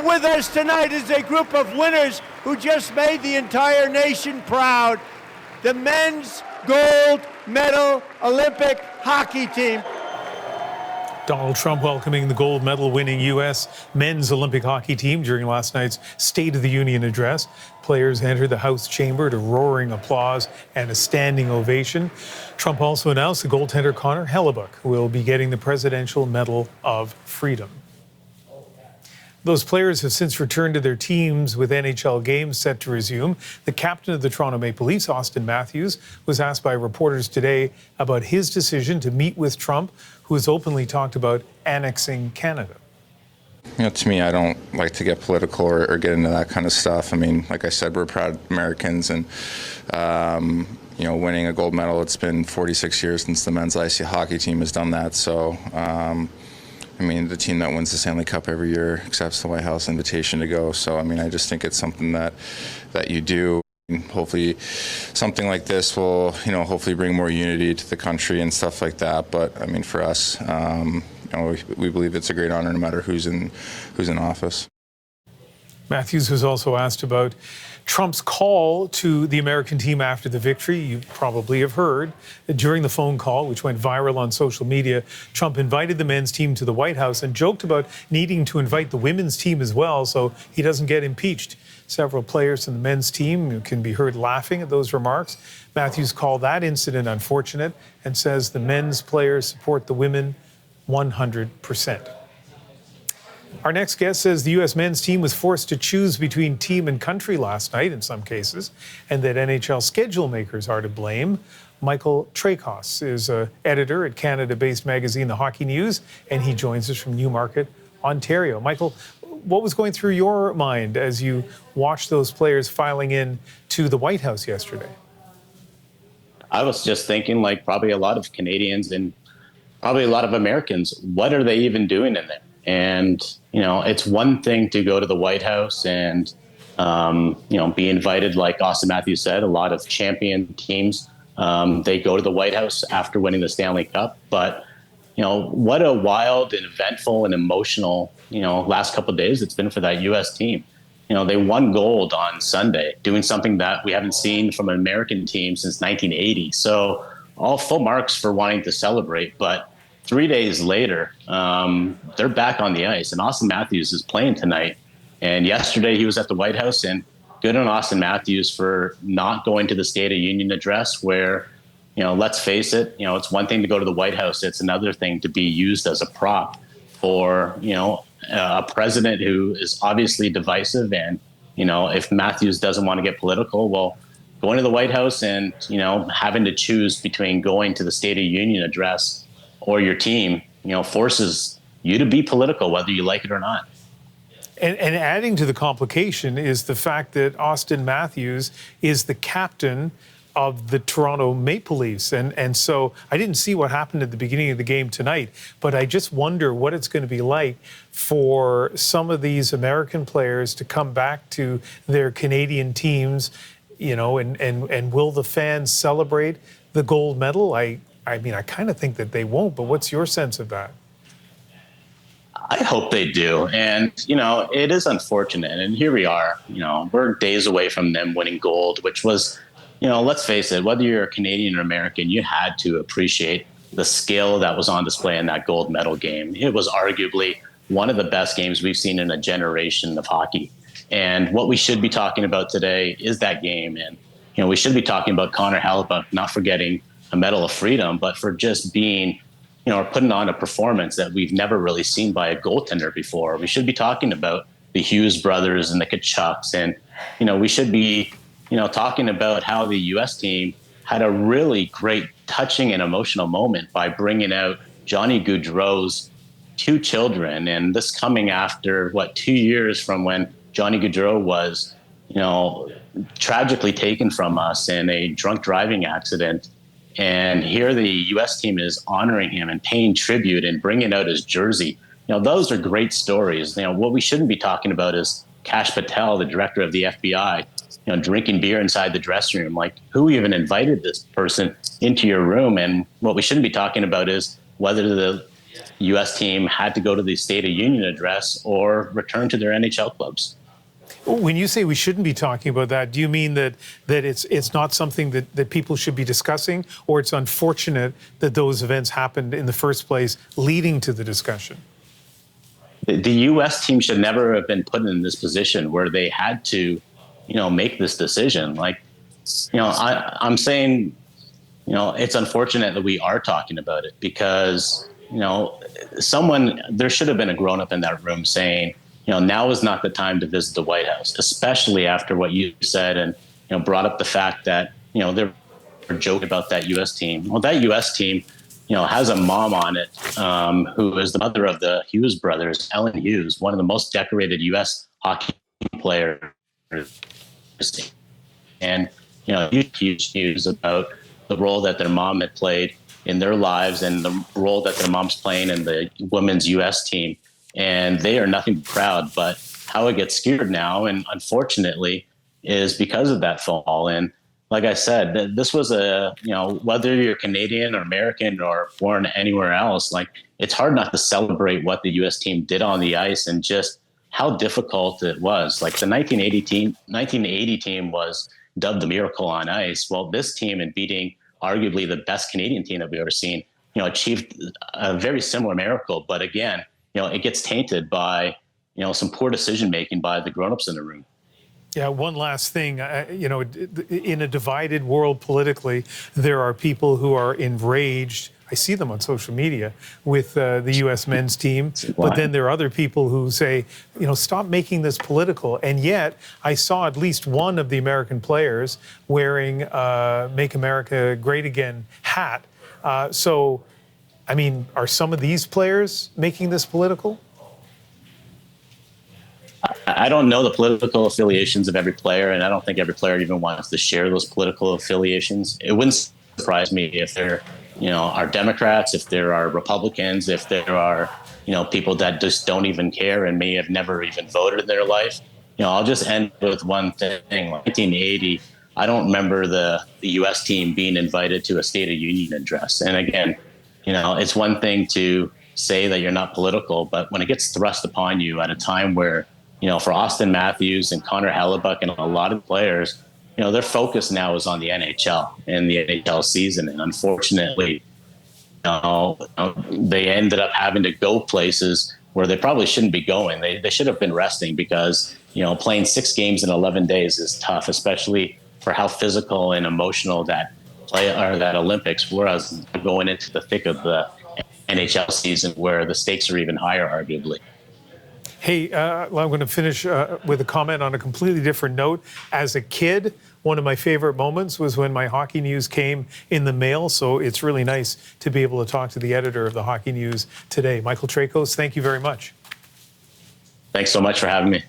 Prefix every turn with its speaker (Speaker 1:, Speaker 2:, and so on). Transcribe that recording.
Speaker 1: With us tonight is a group of winners who just made the entire nation proud. The men's gold medal Olympic hockey team.
Speaker 2: Donald Trump welcoming the gold medal winning U.S. men's Olympic hockey team during last night's State of the Union address. Players entered the House chamber to roaring applause and a standing ovation. Trump also announced the goaltender Connor Hellebuyck will be getting the Presidential Medal of Freedom. Those players have since returned to their teams with NHL games set to resume. The captain of the Toronto Maple Leafs, Austin Matthews, was asked by reporters today about his decision to meet with Trump, who has openly talked about annexing Canada.
Speaker 3: You know, to me, I don't like to get political or get into that kind of stuff. I mean, like I said, we're proud Americans, and you know, winning a gold medal. It's been 46 years since the men's ice hockey team has done that. So, I mean, the team that wins the Stanley Cup every year accepts the White House invitation to go. So, I mean, I just think it's something that you do. Hopefully something like this will, you know, hopefully bring more unity to the country and stuff like that. But, I mean, for us, you know, we believe it's a great honor no matter who's in office.
Speaker 2: Matthews was also asked about Trump's call to the American team after the victory. You probably have heard that during the phone call, which went viral on social media, Trump invited the men's team to the White House and joked about needing to invite the women's team as well so he doesn't get impeached. Several players from the men's team can be heard laughing at those remarks. Matthews called that incident unfortunate and says the men's players support the women 100%. Our next guest says the U.S. men's team was forced to choose between team and country last night in some cases, and that NHL schedule makers are to blame. Michael Traikos is an editor at Canada-based magazine The Hockey News, and he joins us from Newmarket, Ontario. Michael, what was going through your mind as you watched those players filing in to the White House yesterday?
Speaker 4: I was just thinking, like probably a lot of Canadians and probably a lot of Americans, what are they even doing in there? And, you know, it's one thing to go to the White House and, you know, be invited, like Austin Matthews said, a lot of champion teams, they go to the White House after winning the Stanley Cup. But, you know, what a wild and eventful and emotional, you know, last couple of days it's been for that U.S. team. You know, they won gold on Sunday, doing something that we haven't seen from an American team since 1980. So all full marks for wanting to celebrate. But 3 days later, they're back on the ice, and Austin Matthews is playing tonight. And yesterday he was at the White House, and good on Austin Matthews for not going to the State of Union address where, you know, let's face it, you know, it's one thing to go to the White House. It's another thing to be used as a prop for, you know, a president who is obviously divisive. And, you know, if Matthews doesn't want to get political, well, going to the White House and, you know, having to choose between going to the State of Union address or your team, you know, forces you to be political, whether you like it or not.
Speaker 2: And adding to the complication is the fact that Austin Matthews is the captain of the Toronto Maple Leafs. And so I didn't see what happened at the beginning of the game tonight, but I just wonder what it's going to be like for some of these American players to come back to their Canadian teams, you know, and will the fans celebrate the gold medal? I mean, I kind of think that they won't, but what's your sense of that?
Speaker 4: I hope they do. And, you know, it is unfortunate. And here we are, you know, we're days away from them winning gold, which was, you know, let's face it, whether you're a Canadian or American, you had to appreciate the skill that was on display in that gold medal game. It was arguably one of the best games we've seen in a generation of hockey. And what we should be talking about today is that game. And, you know, we should be talking about Connor Hellebuyck, not forgetting a Medal of Freedom, but for just being, you know, or putting on a performance that we've never really seen by a goaltender before. We should be talking about the Hughes brothers and the Kachucks. And, you know, we should be, you know, talking about how the U.S. team had a really great touching and emotional moment by bringing out Johnny Gaudreau's two children. And this coming after, 2 years from when Johnny Gaudreau was, you know, tragically taken from us in a drunk driving accident. And here the U.S. team is honoring him and paying tribute and bringing out his jersey. You know, those are great stories. You know, what we shouldn't be talking about is Kash Patel, the director of the FBI, you know, drinking beer inside the dressing room. Like, who even invited this person into your room? And what we shouldn't be talking about is whether the U.S. team had to go to the State of Union address or return to their NHL clubs.
Speaker 2: When you say we shouldn't be talking about that, do you mean that it's not something that people should be discussing, or it's unfortunate that those events happened in the first place, leading to the discussion?
Speaker 4: The U.S. team should never have been put in this position where they had to, make this decision. I'm saying, it's unfortunate that we are talking about it because, there should have been a grown-up in that room saying, now is not the time to visit the White House, especially after what you said and, brought up the fact that, they're joking about that U.S. team. Well, that U.S. team, has a mom on it who is the mother of the Hughes brothers, Ellen Hughes, one of the most decorated U.S. hockey players. And, huge news about the role that their mom had played in their lives and the role that their mom's playing in the women's U.S. team. And they are nothing but proud, but how it gets skewed now, and unfortunately, is because of that fall. And like I said, this was whether you're Canadian or American or born anywhere else, it's hard not to celebrate what the U.S. team did on the ice and just how difficult it was. The 1980 team was dubbed the Miracle on Ice. Well, this team, in beating arguably the best Canadian team that we've ever seen, achieved a very similar miracle. But again, it gets tainted by, some poor decision-making by the grown-ups in the room.
Speaker 2: Yeah, one last thing. In a divided world politically, there are people who are enraged. I see them on social media with the U.S. men's team. But then there are other people who say, stop making this political. And yet I saw at least one of the American players wearing Make America Great Again hat. Are some of these players making this political?
Speaker 4: I don't know the political affiliations of every player, and I don't think every player even wants to share those political affiliations. It wouldn't surprise me if there, are Democrats, if there are Republicans, if there are, people that just don't even care and may have never even voted in their life. I'll just end with one thing. 1980, I don't remember the U.S. team being invited to a State of Union address. And again, it's one thing to say that you're not political, but when it gets thrust upon you at a time where, for Austin Matthews and Connor Hellebuyck and a lot of players, their focus now is on the NHL and the NHL season. And unfortunately, they ended up having to go places where they probably shouldn't be going. They should have been resting because, playing 6 games in 11 days is tough, especially for how physical and emotional that Olympics was going into the thick of the NHL season where the stakes are even higher, arguably.
Speaker 2: Hey, I'm going to finish with a comment on a completely different note. As a kid, one of my favorite moments was when my hockey news came in the mail. So it's really nice to be able to talk to the editor of the Hockey News today. Michael Traikos, thank you very much.
Speaker 4: Thanks so much for having me.